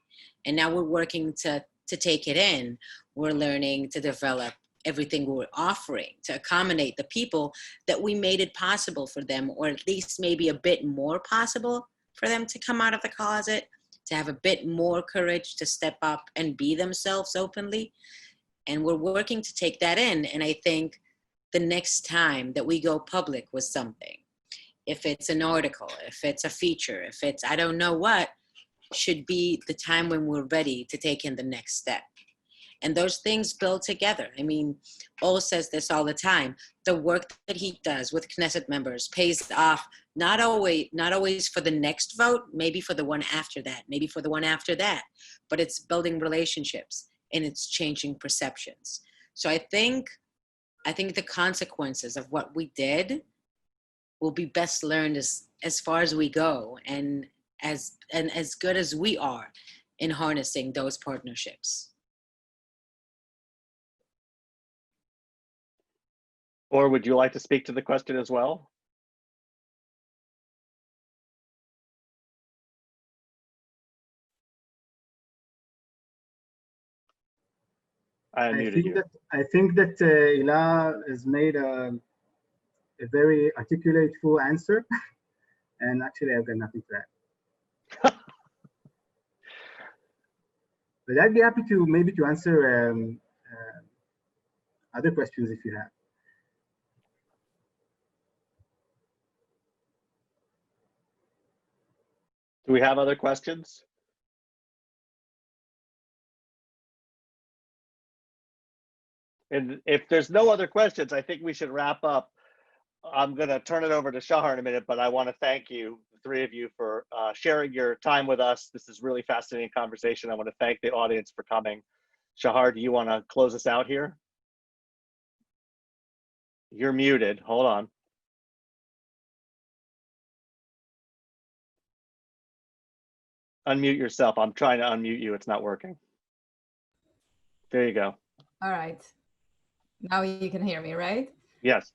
And now we're working to take it in. We're learning to develop everything we're offering to accommodate the people that we made it possible for them, or at least maybe a bit more possible for them to come out of the closet, to have a bit more courage to step up and be themselves openly. And we're working to take that in. And I think the next time that we go public with something, if it's an article, if it's a feature, if it's I don't know what, should be the time when we're ready to take in the next step. And those things build together. I mean, Ol says this all the time. The work that he does with Knesset members pays off not always for the next vote, maybe for the one after that, maybe for the one after that, but it's building relationships and it's changing perceptions. So I think the consequences of what we did will be best learned as far as we go and as good as we are in harnessing those partnerships. Or would you like to speak to the question as well? I think that Hila has made a very articulate, full answer, and actually I've got nothing to add. But I'd be happy to maybe to answer other questions if you have. Do we have other questions? And if there's no other questions, I think we should wrap up. I'm going to turn it over to Shahar in a minute, but I want to thank you, the three of you, for sharing your time with us. This is really fascinating conversation. I want to thank the audience for coming. Shahar, do you want to close us out here? You're muted. Hold on. Unmute yourself. I'm trying to unmute you. It's not working. There you go. All right. Now you can hear me, right? Yes.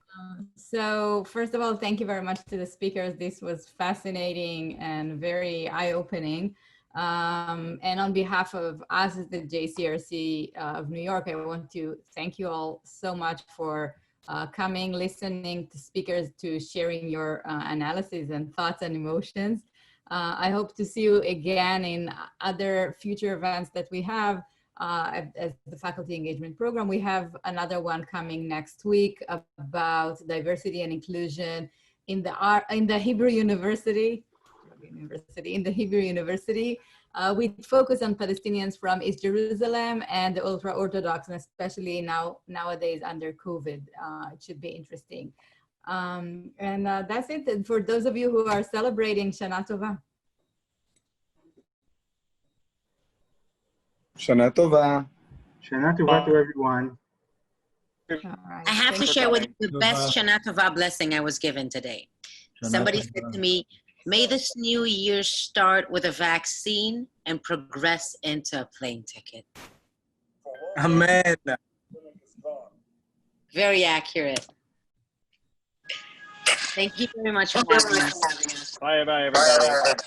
So first of all, thank you very much to the speakers. This was fascinating and very eye-opening. And on behalf of us at the JCRC of New York, I want to thank you all so much for coming, listening to speakers, to sharing your analysis and thoughts and emotions. I hope to see you again in other future events that we have. as the faculty engagement program. We have another one coming next week about diversity and inclusion in the Hebrew University. In the Hebrew University. We focus on Palestinians from East Jerusalem and the ultra-Orthodox, and especially nowadays under COVID. It should be interesting. And that's it. And for those of you who are celebrating Shana Tova. Shana Tova. Shana Tova to everyone. All right. I have to Thanks for share with coming. you the best Shana Tova blessing I was given today. Somebody said to me, may this new year start with a vaccine and progress into a plane ticket. Amen. Very accurate. Thank you very much for having us. Bye, everybody.